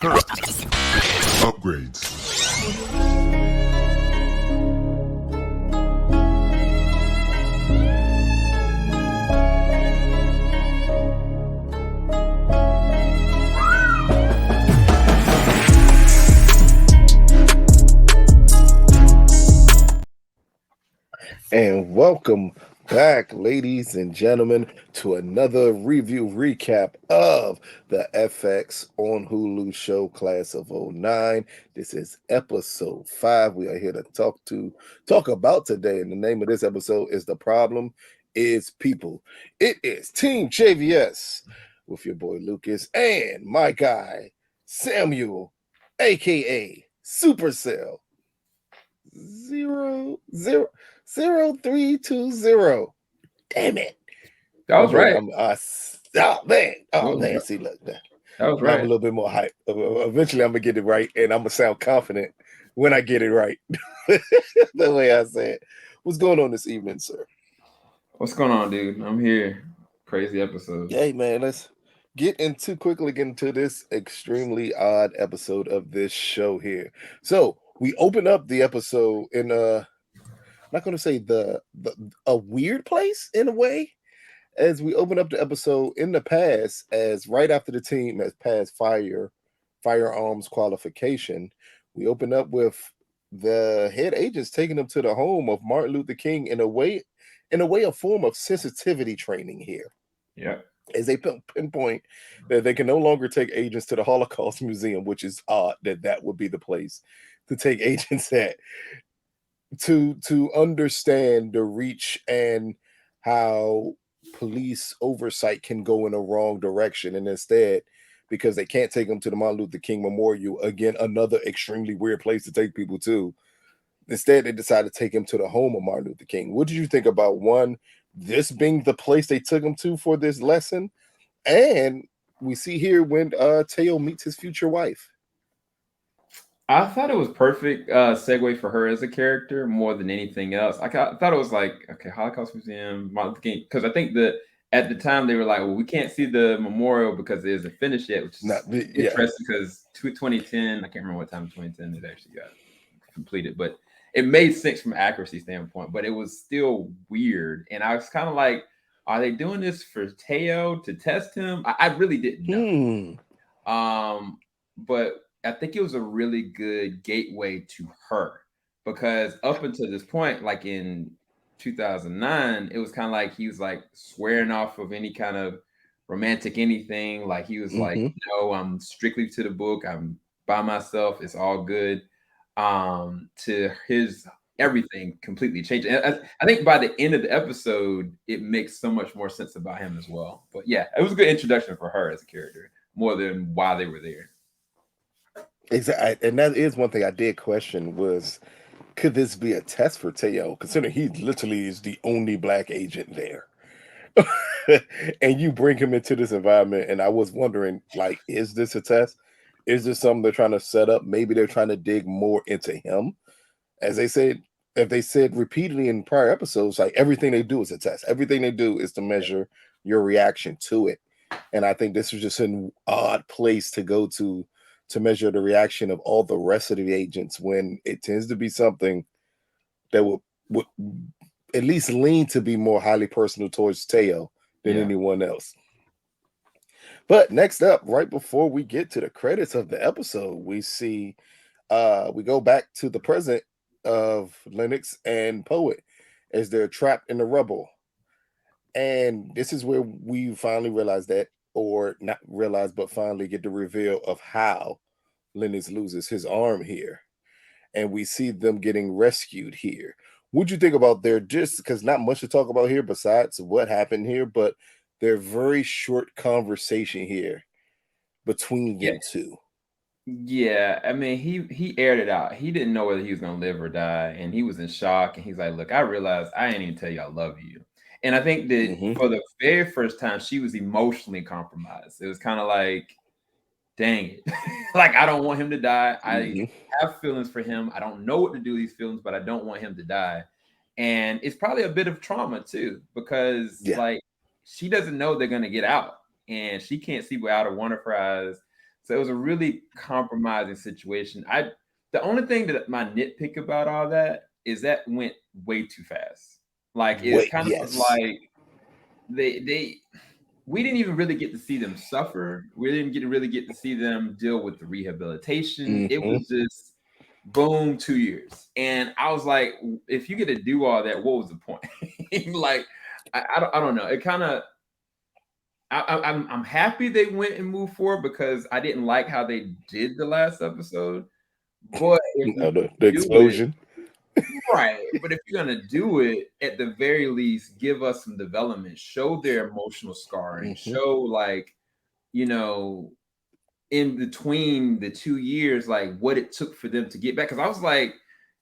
Upgrades. And welcome back, ladies and gentlemen, to another review recap of the FX on Hulu show Class of 09. This is episode 5. We are here to talk about today. And the name of this episode is The Problem is People. It is TeamJVS with your boy Lucas and my guy Samuel, aka Supercell. 0320. Damn it. That was right. Oh man. See, look, that was right. right. I'm a little bit more hype. Eventually, I'm gonna get it right, and I'm gonna sound confident when I get it right. The way I say it. What's going on this evening, sir? What's going on, dude? I'm here. Crazy episode. Hey, man, let's get into this extremely odd episode of this show here. So we open up the episode in I'm not going to say a weird place in a way, as we open up the episode in the past, as right after the team has passed firearms qualification, we open up with the head agents taking them to the home of Martin Luther King in a way, a form of sensitivity training here. Yeah. As they pinpoint that they can no longer take agents to the Holocaust Museum, which is odd that would be the place to take agents at, to understand the reach and how police oversight can go in a wrong direction. And instead, because they can't take them to the Martin Luther King Memorial, again, another extremely weird place to take people to, instead they decided to take him to the home of Martin Luther King. What did you think about, one, this being the place they took him to for this lesson? And we see here when Teo meets his future wife. I thought it was perfect segue for her as a character more than anything else. I thought it was like, okay, Holocaust Museum, Martin Luther King, because I think that at the time they were like, well, we can't see the memorial because it isn't finished yet, which is interesting because 2010, I can't remember what time in 2010 it actually got completed, but it made sense from an accuracy standpoint, but it was still weird. And I was kind of like, are they doing this for Teo to test him? I really didn't know. But I think it was a really good gateway to her, because up until this point, like in 2009, it was kind of like he was like swearing off of any kind of romantic anything. Like he was like, no, I'm strictly to the book. I'm by myself. It's all good. To his everything completely changed. And I think by the end of the episode, it makes so much more sense about him as well. But yeah, it was a good introduction for her as a character, more than why they were there. Exactly. And that is one thing I did question was, could this be a test for Teo, considering he literally is the only black agent there? And you bring him into this environment, and I was wondering, like, is this a test? Is this something they're trying to set up? Maybe they're trying to dig more into him. As they said, if they said repeatedly in prior episodes, like everything they do is a test. Everything they do is to measure your reaction to it. And I think this was just an odd place to go to measure the reaction of all the rest of the agents, when it tends to be something that would at least lean to be more highly personal towards Teo than anyone else. But next up, right before we get to the credits of the episode, we see we go back to the present of Lennox and Poet as they're trapped in the rubble. And this is where we finally realize that, or not realize, but finally get the reveal of how Lennox loses his arm here. And we see them getting rescued here. What'd you think about their, just because not much to talk about here besides what happened here, but their very short conversation here between them two? Yeah, I mean, he aired it out. He didn't know whether he was gonna live or die, and he was in shock. And he's like, "Look, I realized I ain't even tell you I love you." And I think that for the very first time, she was emotionally compromised. It was kind of like, dang it. Like, I don't want him to die. I have feelings for him. I don't know what to do with these feelings, but I don't want him to die. And it's probably a bit of trauma too, because like she doesn't know they're going to get out, and she can't see out of one of her eyes. So it was a really compromising situation. The only thing that my nitpick about all that is that went way too fast. Like it's Wait, kind of yes. like they we didn't even really get to see them suffer. We didn't really get to see them deal with the rehabilitation. It Hmm. was just boom, 2 years. And I was like, if you get to do all that, what was the point? Like, I don't know. It kind of I'm happy they went and moved forward because I didn't like how they did the last episode. But if you're The gonna do it explosion. right, but if you're gonna do it, at the very least, give us some development, show their emotional scarring, Hmm. show like you know in between the 2 years, like what it took for them to get back. Because I was like,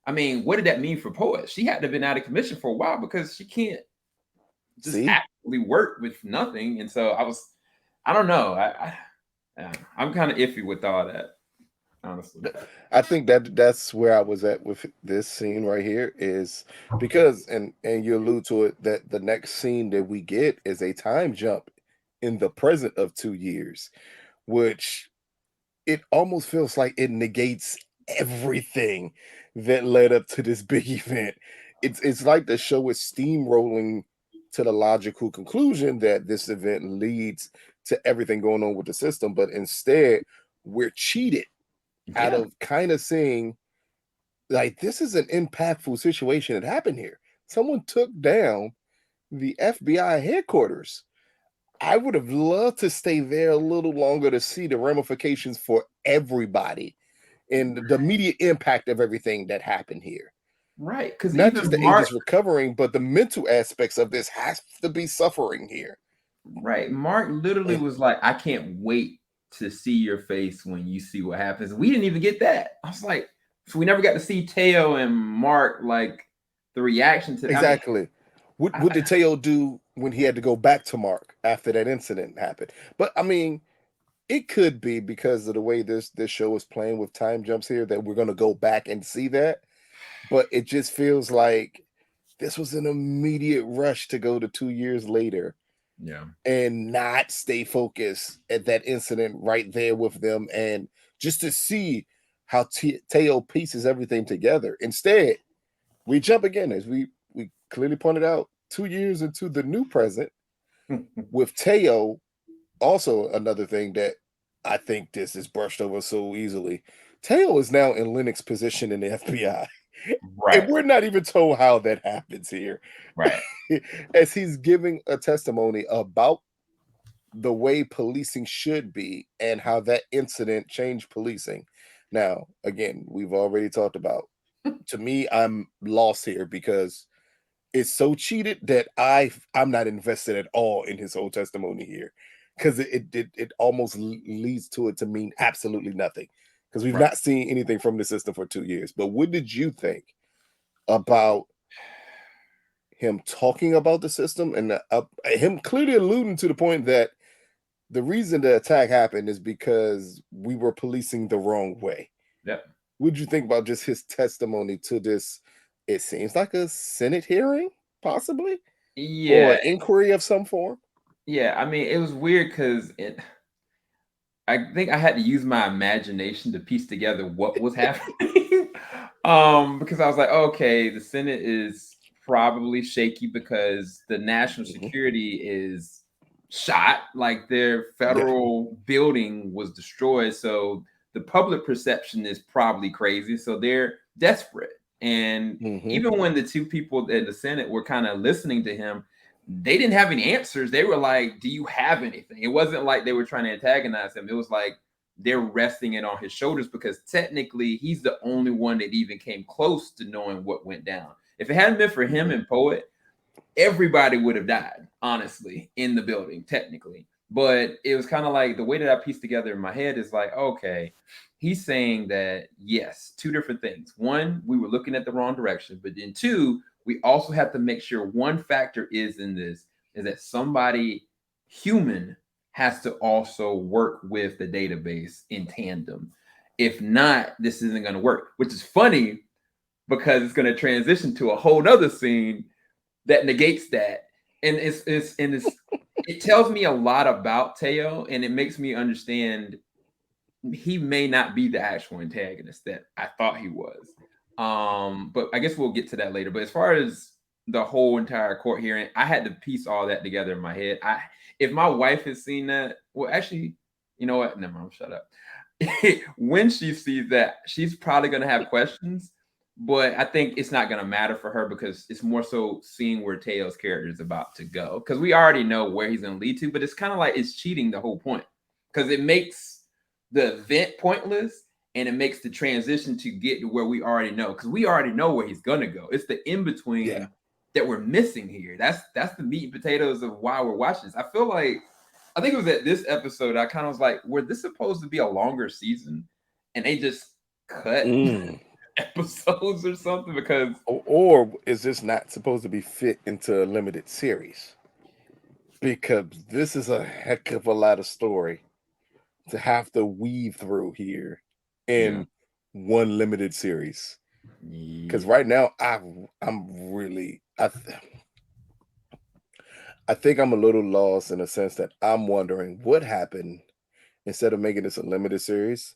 I mean, what did that mean for Poet? She had to have been out of commission for a while because she can't just See, actually work with nothing. And so I don't know. Yeah, I'm kind of iffy with all that, honestly. I think that's where I was at with this scene right here is because and you allude to it that the next scene that we get is a time jump in the present of 2 years, which it almost feels like it negates everything that led up to this big event. It's like the show is steamrolling to the logical conclusion that this event leads to everything going on with the system, but instead we're cheated out Yeah, of kind of seeing like this is an impactful situation that happened here. Someone took down the FBI headquarters. I would have loved to stay there a little longer to see the ramifications for everybody and the immediate impact of everything that happened here. right. Because Not even just the Mark, agents recovering, but the mental aspects of this has to be suffering here. right, Mark literally And was like, I can't wait to see your face when you see what happens. We didn't even get that. I was like, so we never got to see Teo and Mark like the reaction to. I mean, exactly. What I, did Teo do when he had to go back to Mark after that incident happened? But I mean, it could be because of the way this show is playing with time jumps here that we're gonna go back and see that. But it just feels like this was an immediate rush to go to 2 years later yeah, and not stay focused at that incident right there with them and just to see how Teo pieces everything together. Instead, we jump again as we clearly pointed out 2 years into the new present with Teo. Also, another thing that I think this is brushed over so easily. Teo is now in Lennox's position in the FBI. And right, we're not even told how that happens here. right, As he's giving a testimony about the way policing should be and how that incident changed policing. Now, again, we've already talked about. To me, I'm lost here because it's so cheated that I'm not invested at all in his whole testimony here because it almost leads to it to mean absolutely nothing because we've right. not seen anything from the system for 2 years. But what did you think about him talking about the system and him clearly alluding to the point that the reason the attack happened is because we were policing the wrong way. Yep. What did you think about just his testimony to this? It seems like a Senate hearing, possibly, or Yeah, an inquiry of some form. yeah. I mean, it was weird because I think I had to use my imagination to piece together what was happening. Because I was like, okay, the Senate is probably shaky because the national Mhm. security is shot, like their Yeah. federal building was destroyed. So the public perception is probably crazy. So they're desperate. And Hmm. even when the two people in the Senate were kind of listening to him, they didn't have any answers. They were like, "Do you have anything?" It wasn't like they were trying to antagonize him. It was like they're resting it on his shoulders because technically he's the only one that even came close to knowing what went down. If it hadn't been for him Hmm. and Poet, everybody would have died, honestly, in the building, technically. But it was kind of like the way that I pieced together in my head is like, okay, he's saying that yes, two different things. One, we were looking at the wrong direction, but then two, we also have to make sure one factor is in this is that somebody human has to also work with the database in tandem. If not, this isn't going to work, which is funny because it's going to transition to a whole nother scene that negates that. And it tells me a lot about Teo, and it makes me understand he may not be the actual antagonist that I thought he was. But I guess we'll get to that later. But as far as the whole entire court hearing, I had to piece all that together in my head. If my wife has seen that, well, actually, you know what? Never mind, shut up. When she sees that, she's probably gonna have questions, but I think it's not gonna matter for her because it's more so seeing where Teo's character is about to go. Because we already know where he's gonna lead to, but it's kind of like it's cheating the whole point. Because it makes the event pointless and it makes the transition to get to where we already know because we already know where he's gonna go. It's the in Yeah. between that we're missing here. That's the meat and potatoes of why we're watching this. I feel like I think it was at this episode I kind of was like, were this supposed to be a longer season, and they just cut Mm. episodes or something because Or is this not supposed to be fit into a limited series? Because this is a heck of a lot of story to have to weave through here yeah, in one limited series. Because yeah. right now, I'm really I think I'm a little lost in a sense that I'm wondering what happened instead of making this a limited series.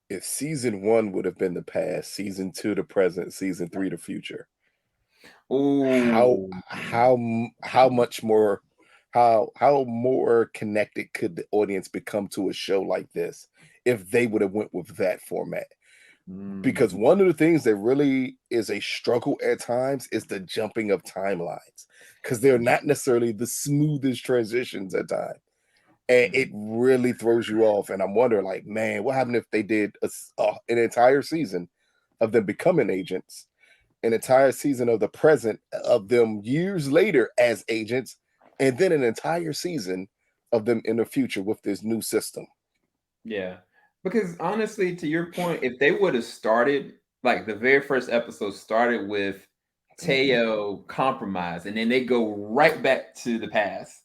If season one would have been the past, season two the present, season three the future, Oh, how much more how more connected could the audience become to a show like this if they would have went with that format? Because mm, one of the things that really is a struggle at times is the jumping of timelines because they're not necessarily the smoothest transitions at times, and it really throws you off. And I'm wondering, like, man, what happened if they did an entire season of them becoming agents, an entire season of the present of them years later as agents, and then an entire season of them in the future with this new system? yeah. Because honestly, to your point, if they would have started like the very first episode started with Mhm. Teo compromise, and then they go right back to the past,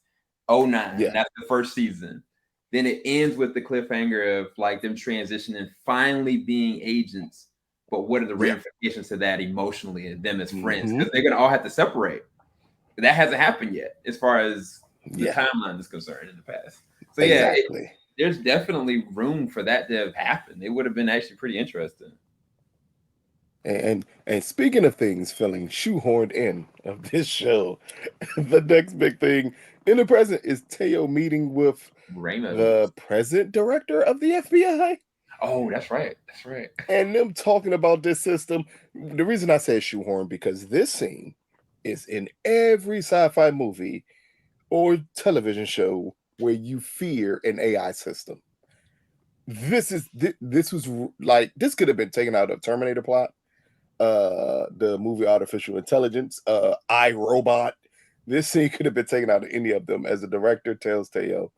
'09. Yeah, That's the first season. Then it ends with the cliffhanger of like them transitioning, finally being agents. But what are the yeah, ramifications to that emotionally and them as friends? hmm, Because they're gonna all have to separate. That hasn't happened yet, as far as the yeah, timeline is concerned in the past. So yeah, exactly. there's definitely room for that to have happened. It would have been actually pretty interesting. And speaking of things feeling shoehorned in of this show, the next big thing in the present is Teo meeting with Ramos. the present director of the FBI Oh, that's right. That's right. and them talking about this system. The reason I say shoehorn because this scene is in every sci-fi movie or television show where you fear an AI system. This was like this could have been taken out of Terminator plot, the movie Artificial Intelligence, I Robot. This scene could have been taken out of any of them as the director tells Teo.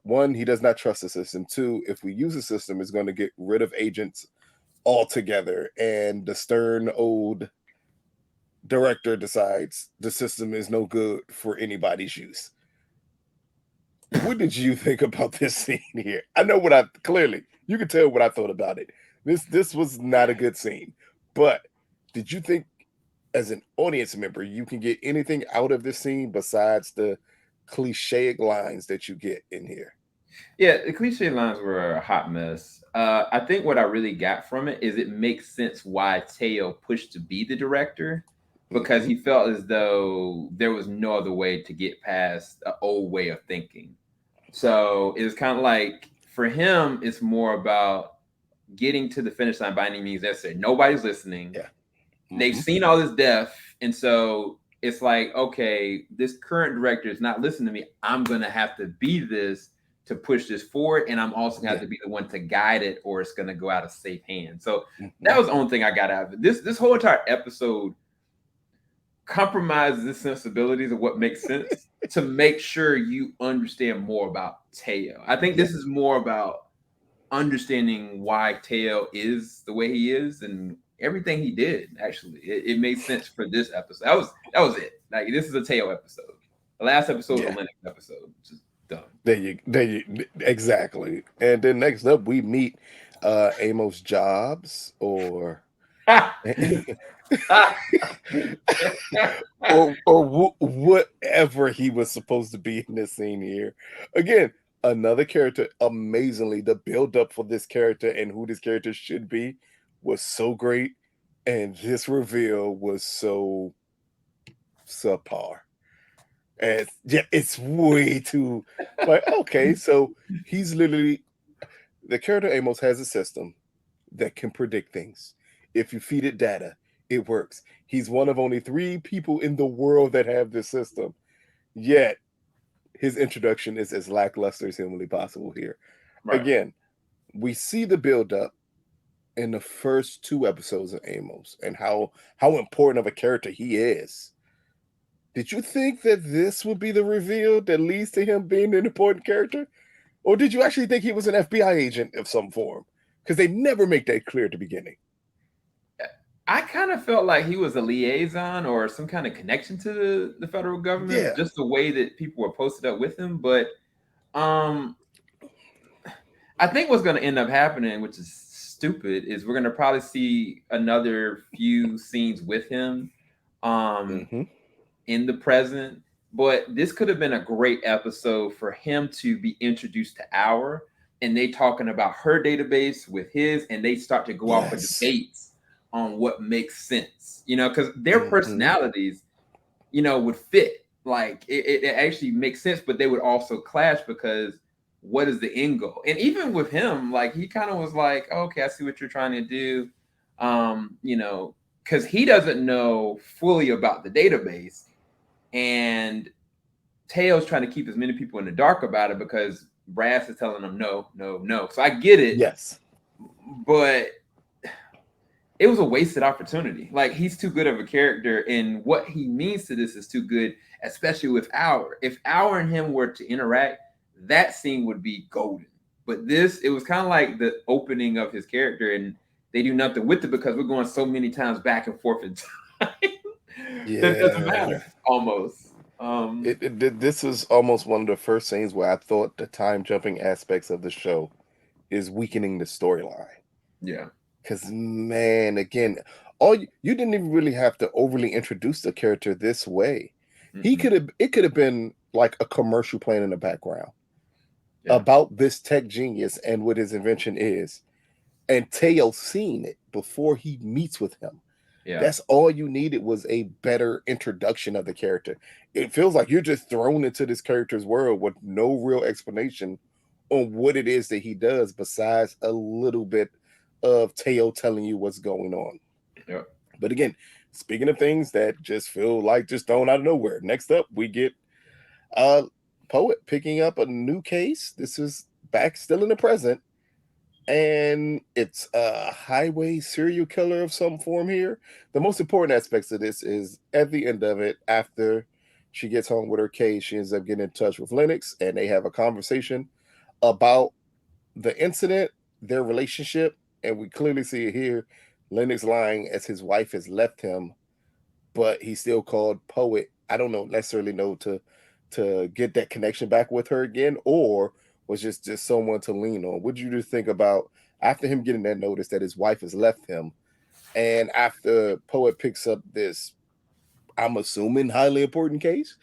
One, he does not trust the system. Two, if we use the system, it's going to get rid of agents altogether. And the stern old director decides the system is no good for anybody's use. What did you think about this scene here? I know what I clearly you can tell what I thought about it. This was not a good scene. But did you think as an audience member you can get anything out of this scene besides the clichéic lines that you get in here? Yeah, the cliche lines were a hot mess. I think what I really got from it is it makes sense why Teo pushed to be the director because Hmm. he felt as though there was no other way to get past the old way of thinking. So it was kind of like for him, it's more about getting to the finish line by any means necessary. Nobody's listening. Yeah. They've Hmm. seen all this death, and so it's like, okay, this current director is not listening to me. I'm gonna have to be this to push this forward, and I'm also gonna have Yeah. to be the one to guide it, or it's gonna go out of safe hands. So that Hmm. was the only thing I got out of it. This whole entire episode compromises the sensibilities of what makes sense to make sure you understand more about Teo. I think Yeah. this is more about understanding why Teo is the way he is and everything he did. Actually, it made sense for this episode. That was it. Like this is a Teo episode. The last episode was a Yeah. Linux episode. Just done. There you exactly. And then next up we meet Amos Jobs or or whatever he was supposed to be in this scene here. Again, Another character, amazingly, the build up for this character and who this character should be was so great, and this reveal was so subpar. And yeah, it's way too like, okay, so he's literally the character Amos has a system that can predict things. If you feed it data, it works. He's one of only 3 people in the world that have this system. Yet his introduction is as lackluster as humanly possible here. Right. Again, we see the build up in the first 2 episodes of Amos and how important of a character he is. Did you think that this would be the reveal that leads to him being an important character? Or did you actually think he was an FBI agent of some form? Because they never make that clear at the beginning. I kind of felt like he was a liaison or some kind of connection to the federal government, Yeah. just the way that people were posted up with him. But um, I think what's going to end up happening, which is stupid, is we're going to probably see another few scenes with him um, Hmm. in the present. But this could have been a great episode for him to be introduced to our, and they talking about her database with his, and they start to go off of Yes. debates on what makes sense, because their Hmm. personalities, would fit. Like it actually makes sense, but they would also clash because what is the end goal? And even with him, like he kind of was like, oh, okay, I see what you're trying to do. Because he doesn't know fully about the database, and Tails trying to keep as many people in the dark about it because Brass is telling them no, no, no. So I get it, Yes. but it was a wasted opportunity. Like he's too good of a character, and what he means to this is too good, especially with Hour. If Hour and him were to interact, that scene would be golden. But this, it was kind of like the opening of his character, and they do nothing with it because we're going so many times back and forth in time that it doesn't Yeah. matter almost. This is almost one of the first scenes where I thought the time jumping aspects of the show is weakening the storyline. Yeah. Because, man, again, you didn't even really have to overly introduce the character this way. Mm-mm. It could have been like a commercial playing in the background Yeah. about this tech genius and what his invention is, and Teo seeing it before he meets with him. Yeah. That's all you needed was a better introduction of the character. It feels like you're just thrown into this character's world with no real explanation on what it is that he does besides a little bit of Teo telling you what's going on. Yeah. But again, speaking of things that just feel like just thrown out of nowhere, next up we get uh Poet picking up a new case. This is back still in the present, and it's a highway serial killer of some form here. The most important aspects of this is at the end of it, after she gets home with her case, she ends up getting in touch with Lennox, and they have a conversation about the incident, their relationship, and we clearly see it here. Lennox lying as his wife has left him, but he still called Poet. I don't know necessarily know to get that connection back with her again, or was just someone to lean on. What did you just think about after him getting that notice that his wife has left him, and after Poet picks up this, I'm assuming highly important case,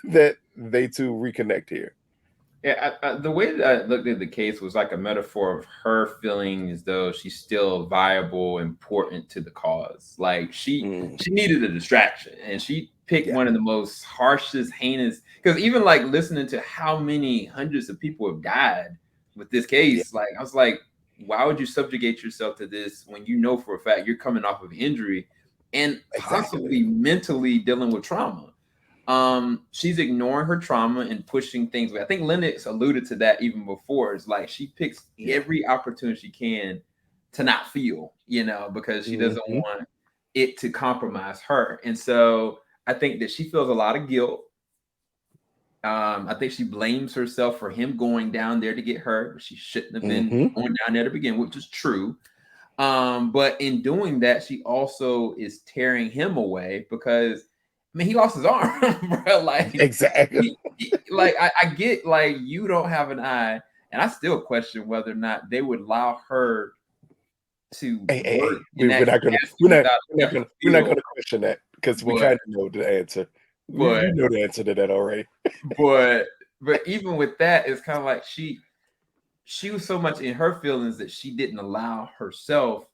that they two reconnect here. Yeah, the way that I looked at the case was like a metaphor of her feeling as though she's still viable, important to the cause. Like she Mm, she needed a distraction, and she picked yeah, one of the most harshest, heinous. Because even like listening to how many hundreds of people have died with this yeah, case, like I was like, why would you subjugate yourself to this when you know for a fact you're coming off of injury and exactly. possibly mentally dealing with trauma? She's ignoring her trauma and pushing things away. I think Lennox alluded to that even before. It's like she picks Yeah. every opportunity she can to not feel, because she doesn't Hmm. want it to compromise her. And so I think that she feels a lot of guilt. I think she blames herself for him going down there to get her. She shouldn't have been Hmm. going down there to begin, which is true. But in doing that, she also is tearing him away because I mean he lost his arm, bro. Like Exactly. like I get like you don't have an eye, and I still question whether or not they would allow her to Hey, work in that we're not gonna capacity without a depth of we're not field. gonna question that because we But kind of know the answer. We but know the answer to that already. but but even with that, it's kind of like she was so much in her feelings that she didn't allow herself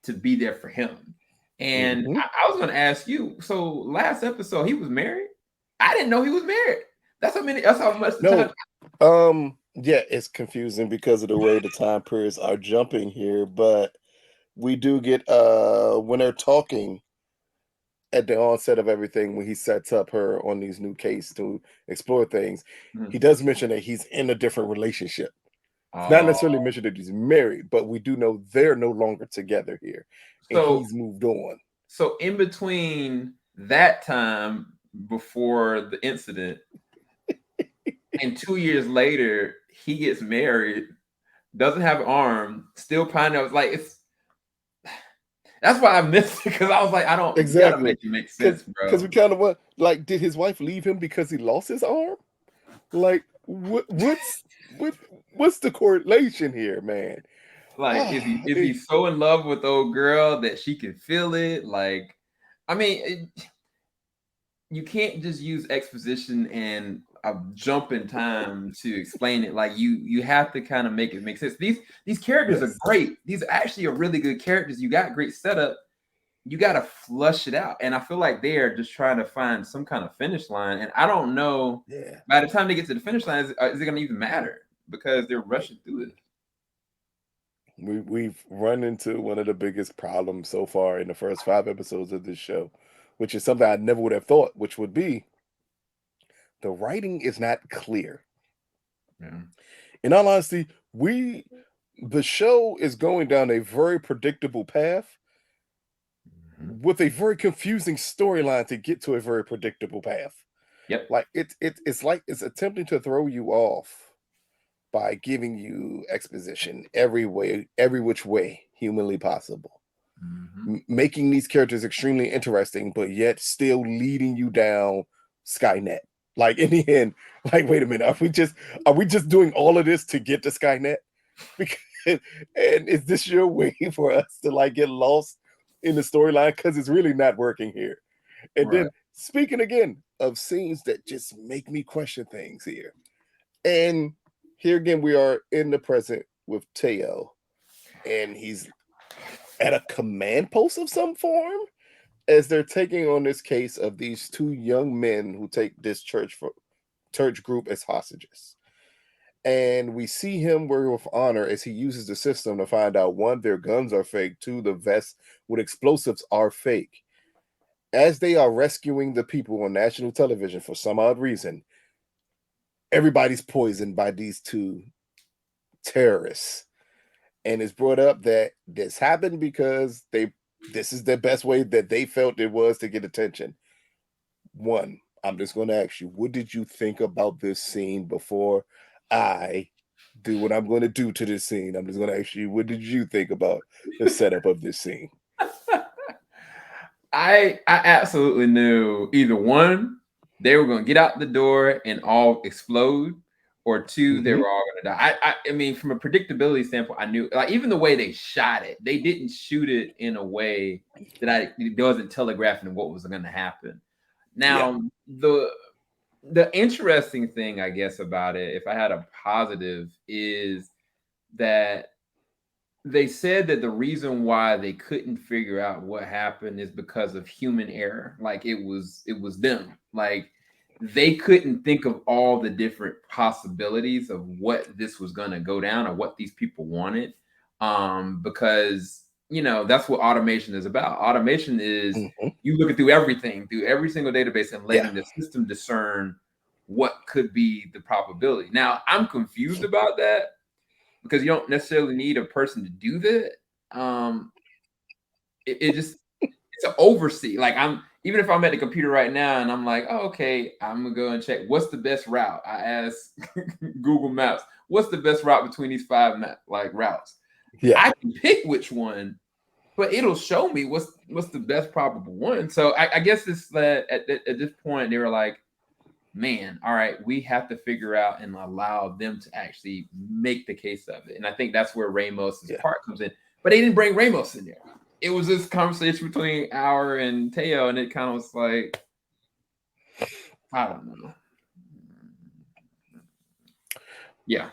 to be there for him. And Hmm. I was going to ask you. So last episode, he was married. I didn't know he was married. That's how many. That's how much the time. No, yeah, it's confusing because of the way the time periods are jumping here, but we do get when they're talking at the onset of everything when he sets up her on these new case to explore things, he Mhm. does mention that he's in a different relationship. It's not Oh, necessarily mentioned that he's married, but we do know they're no longer together here, and so he's moved on. so in between that time before the incident and 2 years later, he gets married, doesn't have an arm, still pining. I was like, it's that's why I missed it because I was like, I don't. You got to Exactly, make it make because sense, we bro. kind of want like, did his wife leave him because he lost his arm? Like, what what's the correlation here, man? Like, Ah, is he so in love with the old girl that she can feel it? Like, I mean, you can't just use exposition and a jump in time to explain it. Like, you have to kind of make it make sense. These characters are yes, great. These actually are really good characters. You got great setup. You got to flush it out. And I feel like they are just trying to find some kind of finish line. And I don't know yeah, by the time they get to the finish line, is it going to even matter? Because they're right. rushing through it. We've run into one of the biggest problems so far in the first 5 episodes of this show, which is something I never would have thought, which would be the writing is not clear. Yeah. In all honesty, we the show is going down a very predictable path Mhm. with a very confusing storyline to get to a very predictable path. Yep. Like it's like it's attempting to throw you off by giving you exposition every which way humanly possible. Mhm. Making these characters extremely interesting, but yet still leading you down Skynet. Like in the end, like wait a minute, are we just doing all of this to get to Skynet? Because and is this your way for us to like get lost in the storyline? Because it's really not working here. And Right. then speaking again of scenes that just make me question things here. And here again, we are in the present with Teo, and he's at a command post of some form as they're taking on this case of these two young men who take this church group as hostages. And we see him work with honor as he uses the system to find out one, their guns are fake, two, the vests with explosives are fake. As they are rescuing the people on national television for some odd reason, everybody's poisoned by these two terrorists. And it's brought up that this happened because this is the best way that they felt it was to get attention. One, I'm just going to ask you, what did you think about this scene before I do what I'm going to do to this scene? I'm just going to ask you, what did you think about the setup of this scene? I absolutely knew either one, they were gonna get out the door and all explode, or two, they Hmm. were all gonna die. I mean, from a predictability standpoint, I knew like even the way they shot it, they didn't shoot it in a way that it wasn't telegraphing what was gonna happen. Yeah. Now, the interesting thing, I guess, about it, if I had a positive, is that they said that the reason why they couldn't figure out what happened is because of human error. Like it was them. Like they couldn't think of all the different possibilities of what this was going to go down or what these people wanted. Because that's what automation is about. Automation is Hmm. you looking through everything, through every single database, and Yeah. letting the system discern what could be the probability. Now I'm confused about that because you don't necessarily need a person to do that. Um, it just it's an oversee. Like I'm even if I'm at the computer right now and I'm like, oh, okay, I'm gonna go and check what's the best route. I ask Google Maps, what's the best route between these like routes. Yeah. I can pick which one, but it'll show me what's the best probable one. So I guess it's that at this point they were like, man, all right, we have to figure out and allow them to actually make the case of it. And I think that's where Ramos's Yeah. part comes in. But they didn't bring Ramos in there. It was this conversation between Hour and Teo, and it kind of was like, I don't know. Yeah.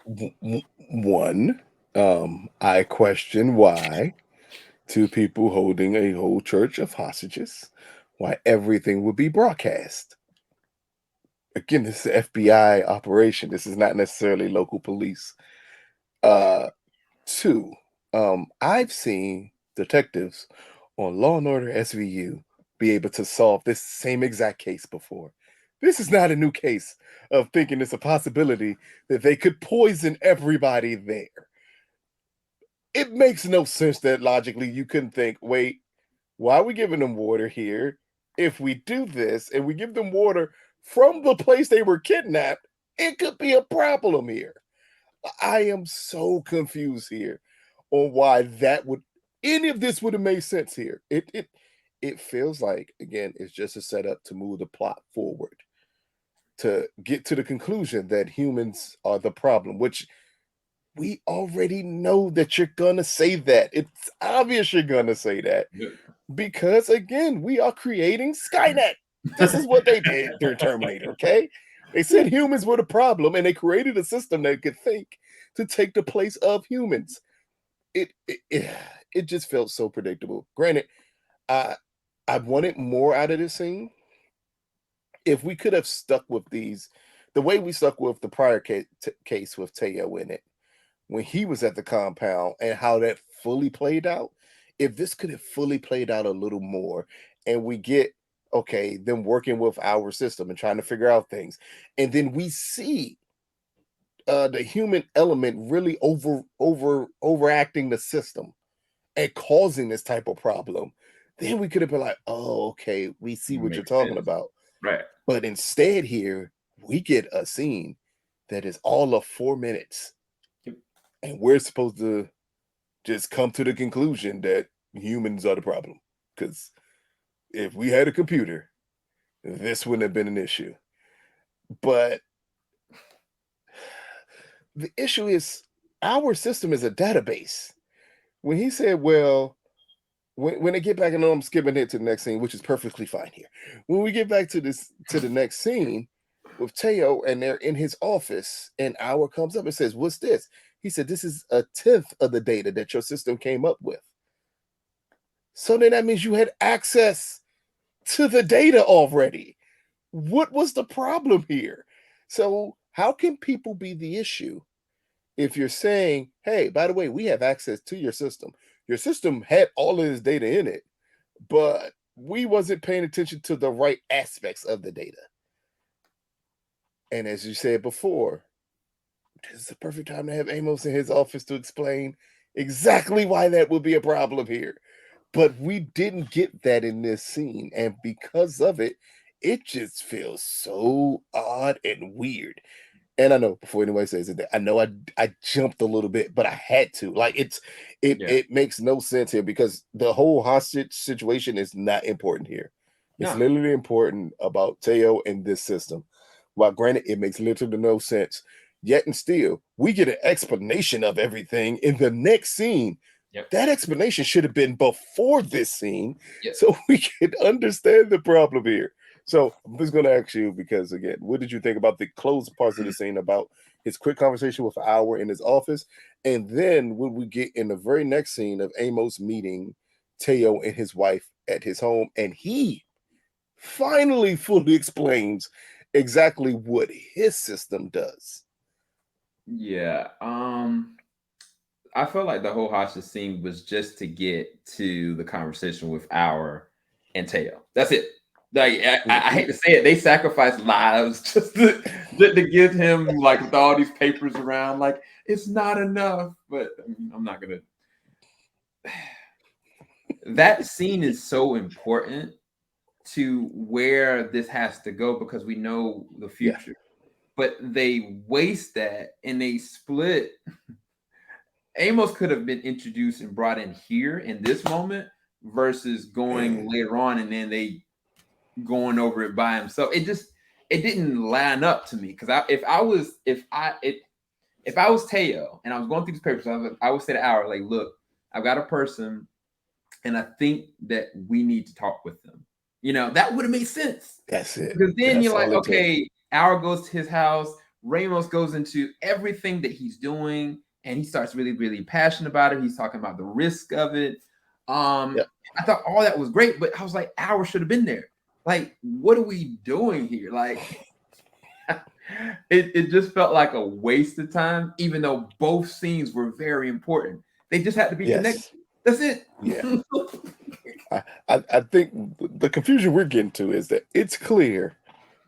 One, I question why two people holding a whole church of hostages, why everything would be broadcast. Again, this is an FBI operation. This is not necessarily local police. Uh, Two, I've seen detectives on Law and Order SVU be able to solve this same exact case before. This is not a new case of thinking it's a possibility that they could poison everybody there. It makes no sense that logically you couldn't think, wait, why are we giving them water here? If we do this and we give them water from the place they were kidnapped, it could be a problem here. I am so confused here on why that would any of this would have made sense here. It feels like again it's just a setup to move the plot forward to get to the conclusion that humans are the problem, which we already know that you're gonna say that. It's obvious you're gonna say that because again, we are creating Skynet. This is what they did during Terminator, okay? They said humans were the problem and they created a system that could think to take the place of humans. It just felt so predictable. Granted, I I wanted more out of this scene. If we could have stuck with these, the way we stuck with the prior case with Teo in it, when he was at the compound and how that fully played out, if this could have fully played out a little more and we get okay, them working with our system and trying to figure out things, and then we see the human element really overacting the system and causing this type of problem, then we could have been like, oh, okay, we see what you're Makes talking sense. about. Right. But instead, here we get a scene that is all of 4 minutes, Yep. and we're supposed to just come to the conclusion that humans are the problem. Because if we had a computer, this wouldn't have been an issue. But the issue is our system is a database. When he said, well, when they get back, I know I'm skipping it to the next scene, which is perfectly fine here. When we get back to this to the next scene with Teo and they're in his office, and Hour comes up and says, what's this? He said, this is a tenth of the data that your system came up with. So then that means you had access to the data already. What was the problem here? So how can people be the issue if you're saying, hey, by the way, we have access to your system. Your system had all of this data in it, but we wasn't paying attention to the right aspects of the data. And as you said before, this is the perfect time to have Amos in his office to explain exactly why that would be a problem here. But we didn't get that in this scene, and because of it, it just feels so odd and weird. And I know before anybody says it, I know I jumped a little bit, but I had to. Like Yeah. it makes no sense here because the whole hostage situation is not important here. It's No. literally important about Teo and this system. While granted, it makes literally no sense. Yet and still, we get an explanation of everything in the next scene. Yep. That explanation should have been before this scene, Yep. so we can understand the problem here. So I'm just going to ask you because again, what did you think about the closed parts of the scene about his quick conversation with Hour in his office, and then when we get in the very next scene of Amos meeting Teo and his wife at his home, and he finally fully explains exactly what his system does. Yeah. I felt like the whole hostage scene was just to get to the conversation with Our and Teo. That's it. Like I Mhm. hate to say it, they sacrificed lives just to give him like with all these papers around. Like it's not enough, but I mean, I'm not gonna. That scene is so important to where this has to go because we know the Yeah. future. But they waste that and they split. Amos could have been introduced and brought in here in this moment versus going later on and then they going over it by himself. It didn't line up to me because if I was Teo and I was going through these papers, I would say to Hour like, look, I've got a person and I think that we need to talk with them. That would have made sense That's it. because then That's you're like, all it took. okay, Hour goes to his house. Ramos goes into everything that he's doing, and he starts really, really passionate about it. He's talking about the risk of it. Yep. I thought all that was great, but I was like, hours should have been there. Like, what are we doing here? Like, it just felt like a waste of time, even though both scenes were very important. They just had to be connected. Yes. That's it. Yeah. I think the confusion we're getting to is that it's clear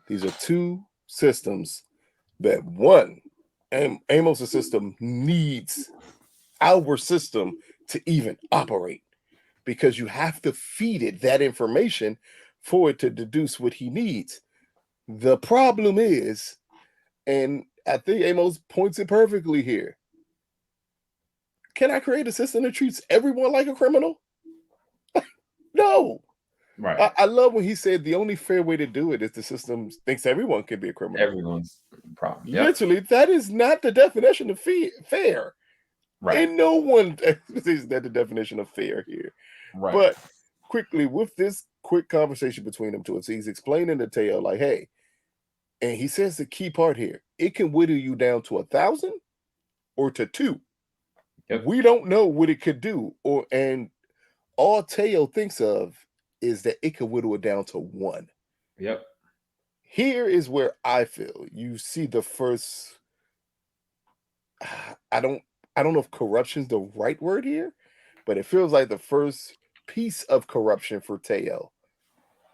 these are two systems that one, Amos' system needs our system to even operate because you have to feed it that information for it to deduce what he needs. The problem is, and I think Amos points it perfectly here. Can I create a system that treats everyone like a criminal? No. Right. I love when he said the only fair way to do it is the system thinks everyone can be a criminal. Everyone's problem. Yep. Literally, that is not the definition of fair. Right. And no one is that the definition of fair here. Right. But quickly, with this quick conversation between them two, he's explaining to Teo, like, hey, and he says the key part here, it can whittle you down to 1,000 or to 2. Yep. We don't know what it could do, and all Teo thinks of is that it could whittle it down to 1. Yep. Here is where I feel you see the first. I don't know if corruption's the right word here, but it feels like the first piece of corruption for Teo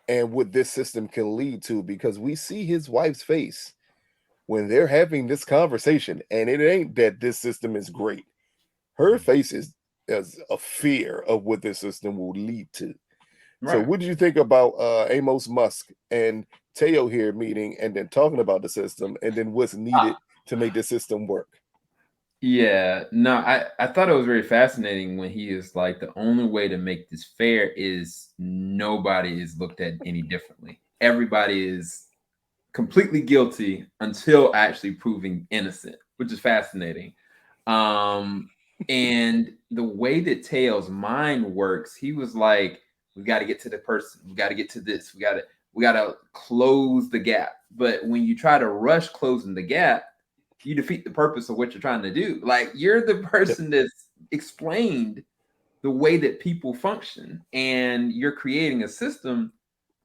and what this system can lead to, because we see his wife's face when they're having this conversation, and it ain't that this system is great. Her face is as a fear of what this system will lead to. So Right. what did you think about Amos Musk and Teo here meeting and then talking about the system and then what's needed to make the system work? Yeah, no, I thought it was very fascinating when he is like, the only way to make this fair is nobody is looked at any differently. Everybody is completely guilty until actually proving innocent, which is fascinating. And the way that Tails' mind works, he was like, we got to get to the person, we got to get to this, we gotta close the gap. But when you try to rush closing the gap, you defeat the purpose of what you're trying to do. Like, you're the Yep. person that's explained the way that people function, and you're creating a system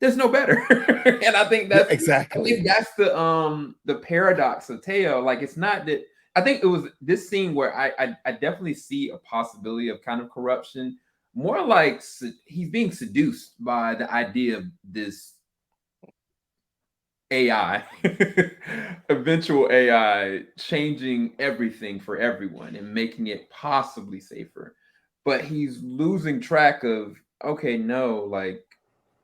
that's no better. And Yeah, I think exactly. that's the paradox of Teo. Like, it's not that, I think it was this scene where I definitely see a possibility of kind of corruption, more like he's being seduced by the idea of this AI, eventual AI changing everything for everyone and making it possibly safer. But he's losing track of, okay, no, like,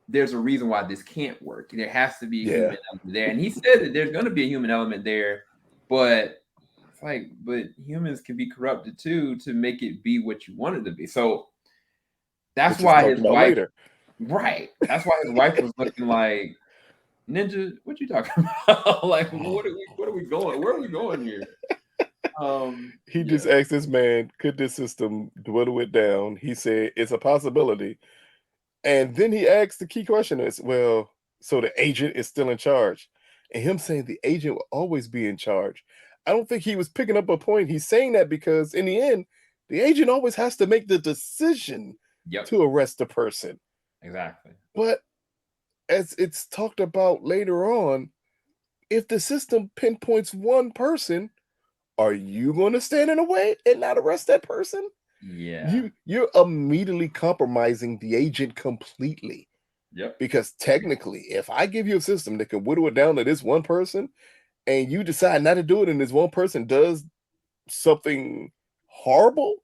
there's a reason why this can't work. There has to be a Yeah. human element there. And he said that there's going to be a human element there, but it's like, but humans can be corrupted too to make it be what you want it to be. So that's Which is why talked his about wife, later. right? That's why his wife was looking like, Ninja, what you talking about? Like, what are we going? Where are we going here? He just Yeah, asked this man, could this system dwindle it down? He said it's a possibility. And then he asked the key question is, well, so the agent is still in charge. And him saying the agent will always be in charge. I don't think he was picking up a point. He's saying that because in the end, the agent always has to make the decision yep, to arrest the person. exactly. But as it's talked about later on, if the system pinpoints one person, are you going to stand in the way and not arrest that person? Yeah, You're immediately compromising the agent completely. yep, Because technically, if I give you a system that can whittle it down to this one person and you decide not to do it and this one person does something horrible,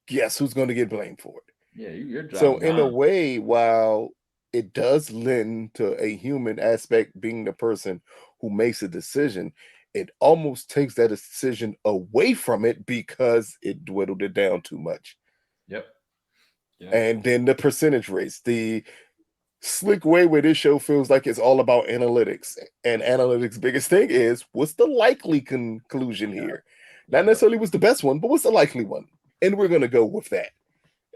guess who's going to get blamed for it? yeah. Your job So, is in a gone. way, while it does lend to a human aspect being the person who makes a decision, it almost takes that decision away from it because it dwindled it down too much. Yep, yep, And then the percentage rates, the slick way where this show feels like it's all about analytics. And analytics' biggest thing is what's the likely conclusion yep, here? Not yep. necessarily what's the best one, but what's the likely one? And we're going to go with that.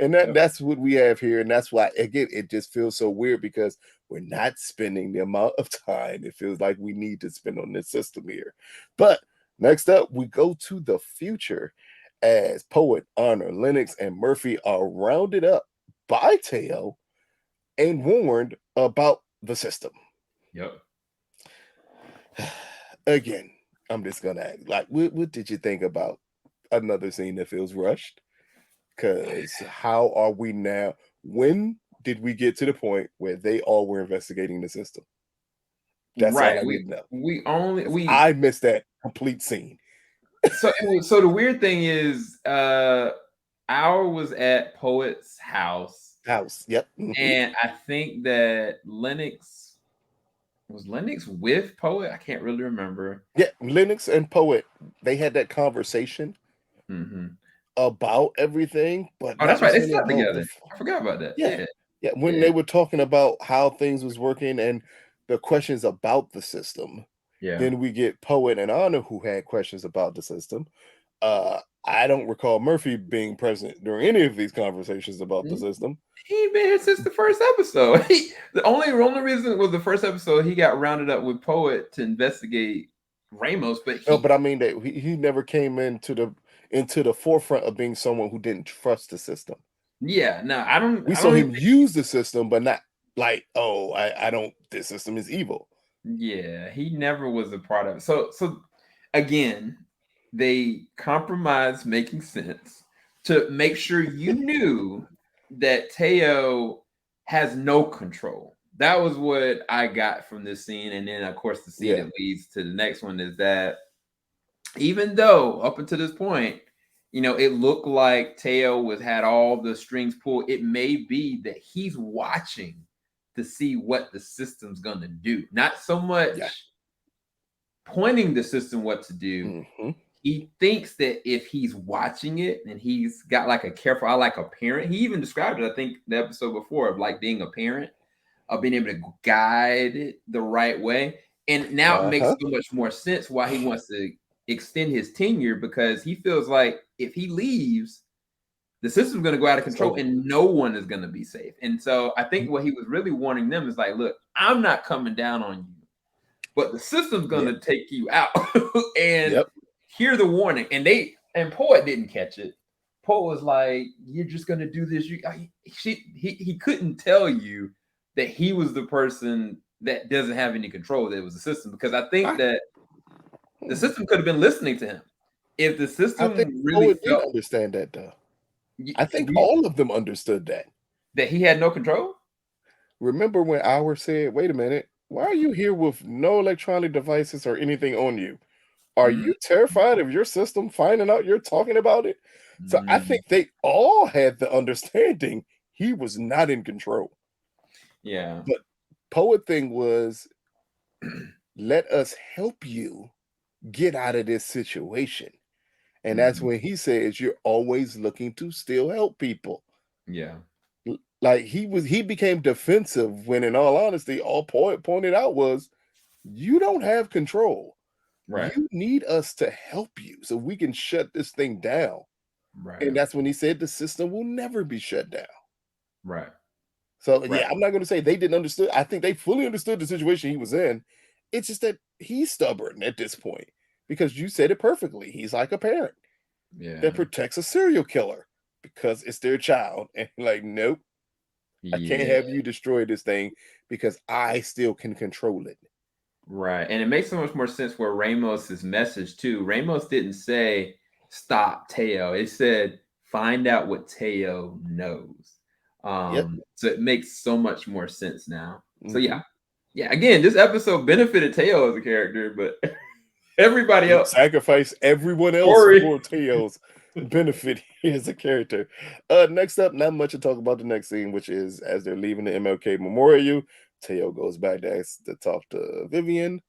And Yep. that's what we have here, and that's why again it just feels so weird because we're not spending the amount of time it feels like we need to spend on this system here. But next up, we go to the future as Poet, Honor, Lennox, and Murphy are rounded up by Teo and warned about the system. Yep. Again, I'm just gonna ask, like, what did you think about another scene that feels rushed? Because how are we now? When did we get to the point where they all were investigating the system? That's Right. all I need We to know. we only 'Cause we I missed that complete scene. so the weird thing is our was at Poet's house, House. Yep. Hmm. and I think that Lennox with Poet? I can't really remember. Yeah. Lennox and Poet, they had that conversation Mhm. about everything, but Oh, that that's right, was they when slept no, together. I forgot about that. yeah, Yeah, yeah, when yeah, they were talking about how things was working and the questions about the system. yeah. Then we get Poet and Honor who had questions about the system. I don't recall Murphy being present during any of these conversations about the Mm, system. he ain't been here since the first episode. The only reason was the first episode he got rounded up with Poet to investigate Ramos, but No, but I mean that he never came into the forefront of being someone who didn't trust the system. yeah, no, I don't We I saw don't even him use the system, but not like, oh, I don't. This system is evil. Yeah, he never was a part of it. So again, they compromised making sense to make sure you knew that Teo has no control. That was what I got from this scene. And then of course the scene Yeah. that leads to the next one is that even though up until this point, it looked like Teo was had all the strings pulled, it may be that he's watching to see what the system's gonna do. Not so Yeah. much pointing the system what to do. Hmm. He thinks that if he's watching it and he's got like a careful eye, like a parent, he even described it, I think, the episode before of like being a parent, of being able to guide it the right way. And now it makes Uh-huh. so much more sense why he wants to extend his tenure because he feels like if he leaves, the system's going to go out of control So and no one is going to be safe. And so I think what he was really warning them is like, look, I'm not coming down on you, but the system's yeah. gonna take you out. And Yep. hear the warning. And Poet didn't catch it. Poet was like, "You're just gonna do this." He couldn't tell you that he was the person that doesn't have any control. That it was the system because I think I, that the hmm, system could have been listening to him if the I think system really Poet did felt understand that though. y- I think y- all of them understood that. that he had no control. Remember when Our said, "Wait a minute, why are you here with no electronic devices or anything on you? Are Mm, you terrified of your system finding out you're talking about it?" So I mm, think they all had the understanding he was not in control. yeah. But Poet thing was, let us help you get out of this situation. And that's Mhm, when he says you're always looking to still help people. yeah. Like he became defensive when in all honesty, all Poet pointed out was you don't have control. Right. You need us to help you so we can shut this thing down. And Right. that's when he said the system will never be shut down. Right. So Right. yeah, I'm not going to say they didn't understood. I think they fully understood the situation he was in. It's just that he's stubborn at this point because you said it perfectly. He's like a parent that Yeah. protects a serial killer because it's their child. And like, nope, I can't Yeah. have you destroy this thing because I still can control it. Right. And it makes so much more sense where Ramos's message too. Ramos didn't say stop Teo. It said find out what Teo knows. Yep. So it makes so much more sense now. So Hmm. yeah. Yeah. Again, this episode benefited Teo as a character, but everybody It else sacrificed everyone else story. for Teo's benefit as a character. Next up, not much to talk about the next scene, which is as they're leaving the MLK Memorial, Teo goes back to talk to Vivian,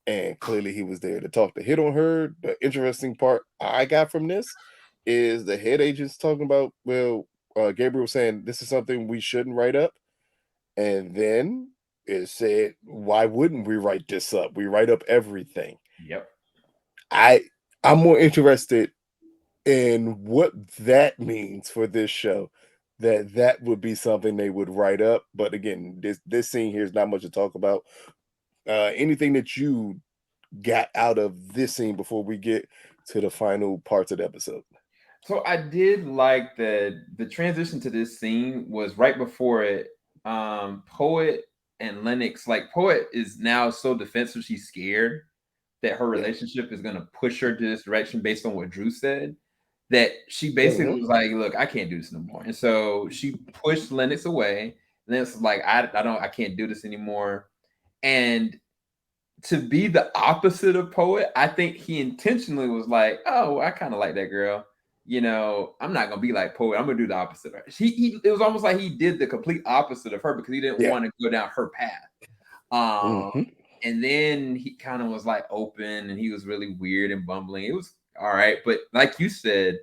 and clearly he was there to talk to hit on her. The interesting part I got from this is the head agent's talking about, well, Gabriel saying this is something we shouldn't write up, and then it said, why wouldn't we write this up? We write up everything. Yep. I I'm more interested in what that means for this show. that would be something they would write up. But again, this scene here is not much to talk about. Anything that you got out of this scene before we get to the final parts of the episode? So I did like that the transition to this scene was right before it. Poet and Lennox, like Poet is now so defensive, she's scared that her Yeah. relationship is going to push her to this direction based on what Drew said. That she basically Hmm. was like, "Look, I can't do this no more," and so she pushed Lennox away. Lennox was like, I can't do this anymore." And to be the opposite of Poet, I think he intentionally was like, "Oh, well, I kind of like that girl. I'm not gonna be like Poet. I'm gonna do the opposite of her." It was almost like he did the complete opposite of her because he didn't Yeah. want to go down her path. Um, Hmm. and then he kind of was like open, and he was really weird and bumbling. It was all right, but like you said,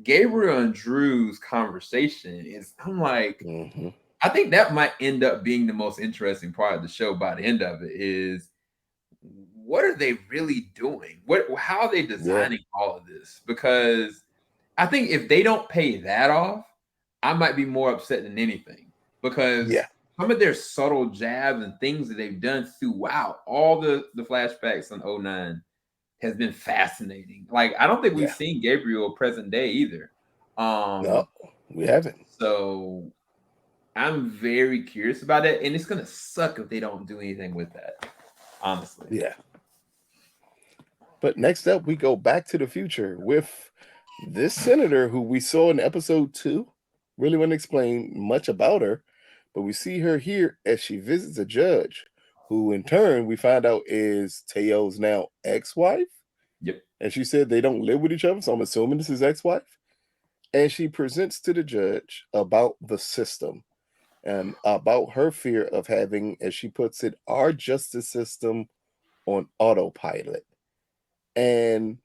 Gabriel and Drew's conversation is. I'm like, Hmm. I think that might end up being the most interesting part of the show. By the end of it, is what are they really doing? How are they Yeah. designing all of this? Because I think if they don't pay that off, I might be more upset than anything. Yeah. Because some of their subtle jabs and things that they've done throughout all the flashbacks on '09 has been fascinating. Like I don't think we've Yeah. seen Gabriel present day either. No, Um, we haven't. so I'm very curious about it, and it's gonna suck if they don't do anything with that. Honestly. Yeah. But next up, we go back to the future with this senator who we saw in episode 2. Really wouldn't explain much about her, but we see her here as she visits a judge, who in turn we find out is Teo's now ex-wife. Yep. And she said they don't live with each other, so I'm assuming this is ex-wife. And she presents to the judge about the system and about her fear of having, as she puts it, our justice system on autopilot. And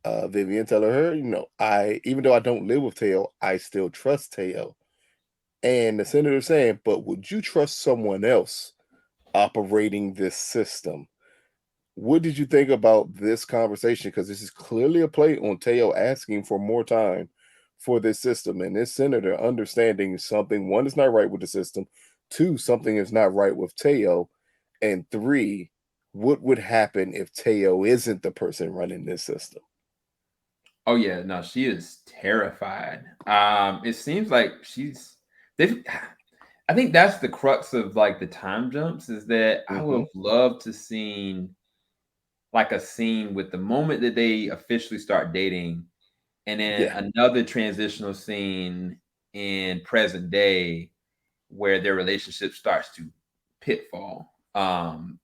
Vivian telling her, I even though I don't live with Teo, I still trust Teo. And the senator saying, but would you trust someone else operating this system? What did you think about this conversation? Because this is clearly a play on Teo asking for more time for this system, and this senator understanding something one is not right with the system, two, something is not right with Teo, and three, what would happen if Teo isn't the person running this system? Oh yeah, no, she is terrified. It seems like they I think that's the crux of like the time jumps is that I would Hmm. have loved to seen like a scene with the moment that they officially start dating and then Yeah, another transitional scene in present day where their relationship starts to pitfall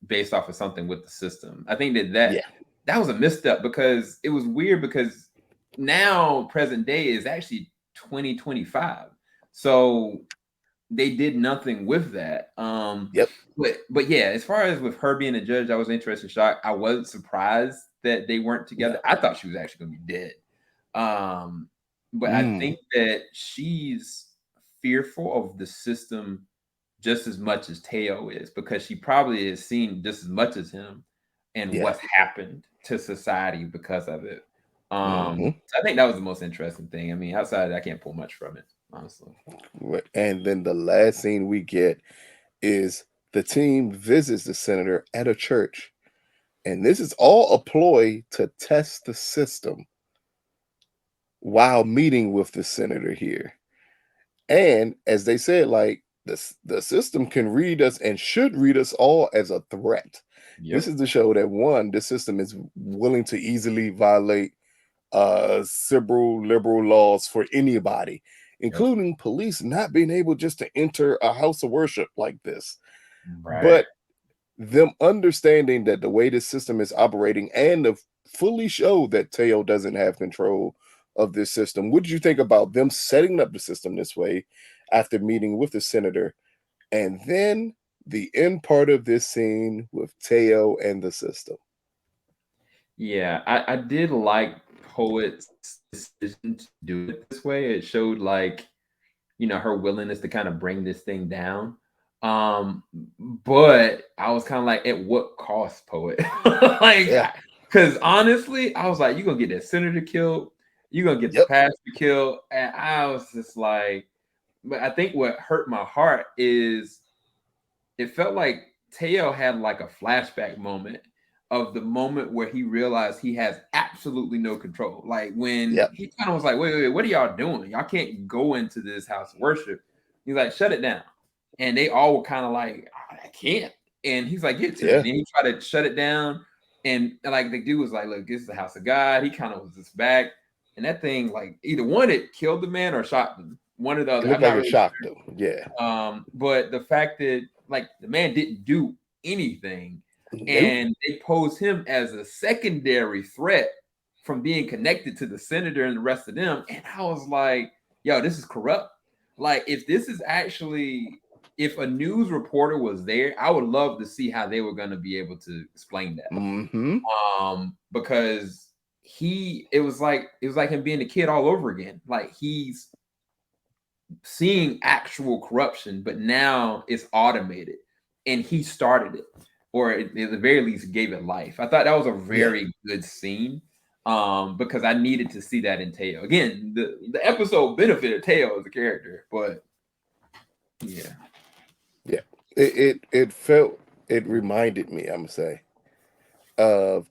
based off of something with the system. I think yeah, that was a misstep because it was weird because now present day is actually 2025. So they did nothing with that. yep, But yeah, as far as with her being a judge, I was interested, shocked. I wasn't surprised that they weren't together. no, I thought she was actually gonna be dead. Um, but I mm, think that she's fearful of the system just as much as Teo is because she probably has seen just as much as him and yeah, what's happened to society because of it. hmm, So I think that was the most interesting thing. I mean, outside of that, I can't pull much from it, honestly. and then the last scene we get is the team visits the senator at a church. And this is all a ploy to test the system while meeting with the senator here. And as they said, like the system can read us and should read us all as a threat. This Yep. is to show that one, the system is willing to easily violate civil liberal laws for anybody, Yep. including police not being able just to enter a house of worship like this. Right. But them understanding that the way this system is operating and to fully show that Teo doesn't have control of this system. What did you think about them setting up the system this way after meeting with the senator? And then the end part of this scene with Teo and the system. Yeah, I did like Poet's decision to do it this way. It showed like, her willingness to kind of bring this thing down. But I was kind of like, at what cost, Poet? Like, Yeah. because honestly, I was like, you're gonna get that senator killed, you're gonna get the Yep. pastor killed, and I was just like, but I think what hurt my heart is it felt like Teo had like a flashback moment of the moment where he realized he has absolutely no control. Like when Yep. he kind of was like, wait, what are y'all doing? Y'all can't go into this house of worship. He's like, shut it down. And they all were kind of like, I can't. And he's like, get to me. Yeah. And then he tried to shut it down. And like the dude was like, look, this is the house of God. He kind of was just back. And that thing, like either one, it killed the man or shot them. One or the It other. looked I'm like not it really shocked them. Yeah. but the fact that like the man didn't do anything Nope. and they pose him as a secondary threat from being connected to the senator and the rest of them. And I was like, yo, this is corrupt. Like, if this is actually, if a news reporter was there, I would love to see how they were going to be able to explain that. Mm-hmm. Because it was like him being a kid all over again. Like he's seeing actual corruption, but now it's automated, and he started it, or at the very least gave it life. I thought that was a Yeah. very good scene, because I needed to see that in Teo. Again, the episode benefited Teo as a character, but yeah, Yeah. It felt, it reminded me, I'm gonna say, of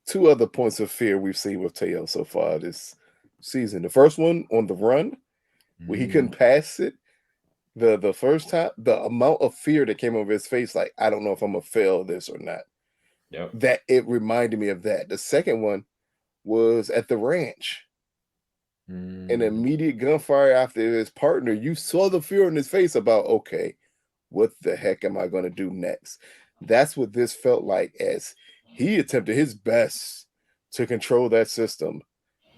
two other points of fear we've seen with Teo so far this season. The first one on the run, where he couldn't mm, pass it. The first time, the amount of fear that came over his face, like, I don't know if I'm gonna fail this or not. yep, That it reminded me of that. The second one was at the ranch. An mm, immediate gunfire after his partner. You saw the fear in his face about, okay, what the heck am I gonna do next? That's what this felt like as he attempted his best to control that system,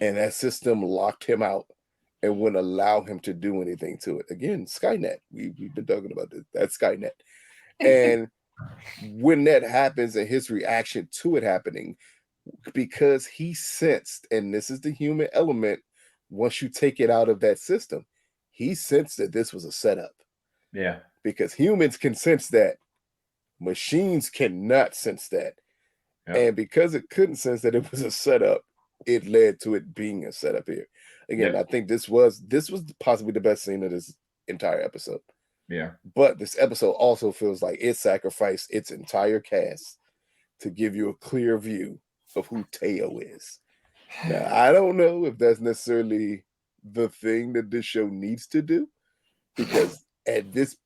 and that system locked him out and wouldn't allow him to do anything to it. Again, Skynet. We've been talking about this. That's Skynet. And when that happens and his reaction to it happening, because he sensed, and this is the human element, once you take it out of that system, he sensed that this was a setup. yeah, Because humans can sense that, machines cannot sense that. yep, And because it couldn't sense that it was a setup, it led to it being a setup here. Again, I yep, think this was possibly the best scene of this entire episode. yeah. But this episode also feels like it sacrificed its entire cast to give you a clear view of who Teo is. Now, I don't know if that's necessarily the thing that this show needs to do, because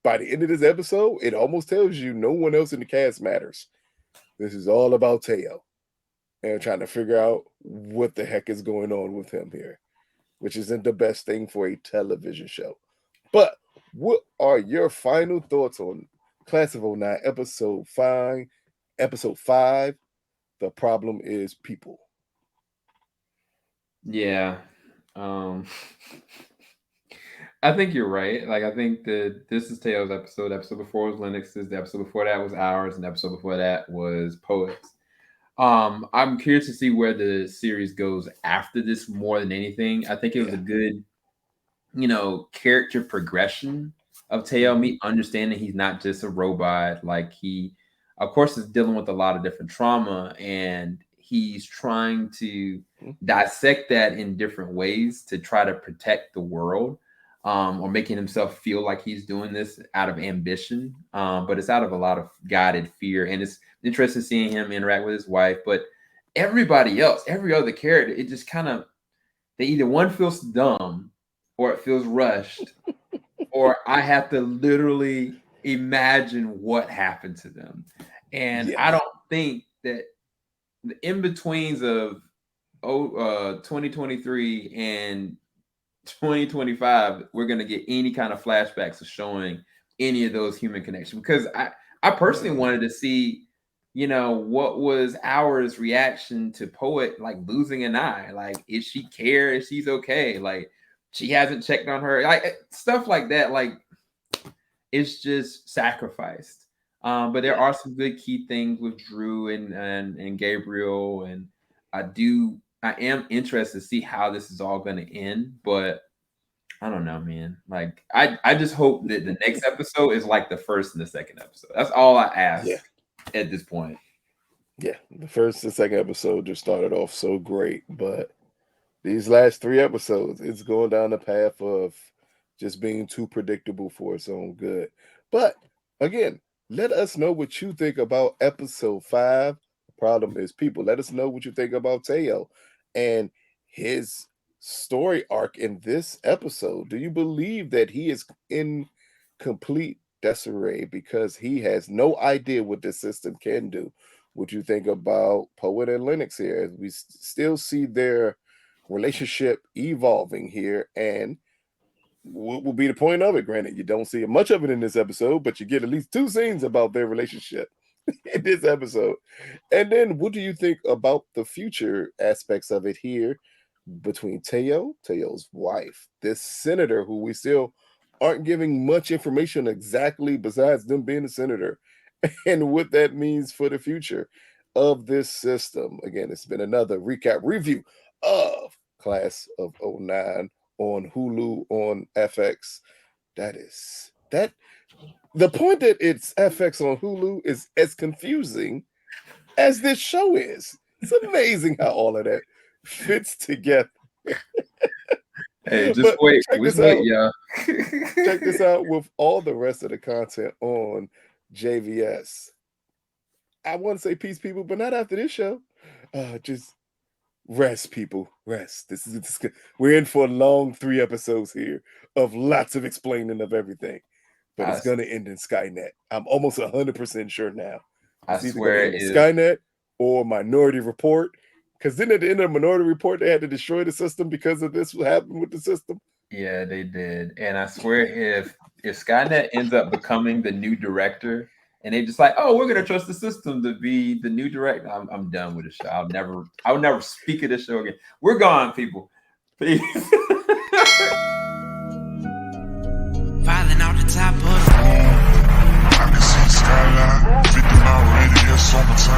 by the end of this episode, it almost tells you no one else in the cast matters. This is all about Teo and trying to figure out what the heck is going on with him here, which isn't the best thing for a television show. But what are your final thoughts on Class of '09 episode 5? Episode 5, The Problem is People. Yeah. Um I think you're right. Like I think that this is Tails episode. The episode before was Linux's. The episode before that was ours, and the episode before that was Poets. I'm curious to see where the series goes after this more than anything. I think it was a Yeah. good, character progression of Teo, Mhm. me understanding he's not just a robot. Like he, of course, is dealing with a lot of different trauma, and he's trying to Mhm. dissect that in different ways to try to protect the world, or making himself feel like he's doing this out of ambition, but it's out of a lot of guided fear. And it's interesting seeing him interact with his wife, but everybody else, every other character, it just kind of, they either one feels dumb or it feels rushed, or I have to literally imagine what happened to them. And I Yes. don't think that the in betweens of 2023 and 2025, we're gonna get any kind of flashbacks of showing any of those human connections. Because I personally Mhm. wanted to see, what was ours reaction to Poet like losing an eye. Like, is she care? Is she's okay? Like, she hasn't checked on her. Like stuff like that. Like, it's just sacrificed. But there Yeah. are some good key things with Drew and Gabriel, and I am interested to see how this is all going to end. But I don't know, man. Like I just hope that the next episode is like the first and the second episode. That's all I ask Yeah. at this point. Yeah. The first and second episode just started off so great, but these last 3 episodes, it's going down the path of just being too predictable for its own good. But again, let us know what you think about episode 5. The problem is people. Let us know what you think about Teo and his story arc in this episode. Do you believe that he is in complete disarray because he has no idea what the system can do? What you think about Poet and Lennox here? As we still see their relationship evolving here, and what will be the point of it? Granted, you don't see much of it in this episode, but you get at least 2 scenes about their relationship in this episode. And then, what do you think about the future aspects of it here between Teo's wife, this senator who we still aren't giving much information exactly besides them being a senator, and what that means for the future of this system? Again, it's been another recap review of Class of '09 on Hulu on FX. That is that the point that it's FX on Hulu is as confusing as this show is. It's amazing how all of that fits together. Hey, just But wait. check Just this wait, out. y'all. Check this out with all the rest of the content on JVS. I want to say peace, people, but not after this show. Just rest, people. Rest. We're in for a long 3 episodes here of lots of explaining of everything. But I, it's gonna end in Skynet. I'm almost 100% sure now. I It's either gonna swear end it in is. Skynet or Minority Report. Because then at the end of Minority Report, they had to destroy the system because of this what happened with the system. Yeah, they did. And I swear if Skynet ends up becoming the new director and they just like, oh, we're gonna trust the system to be the new director, I'm done with the show. I will never speak of this show again. We're gone, people. Peace. Falling off the top of I can see the skyline, 50 mile radius, summertime.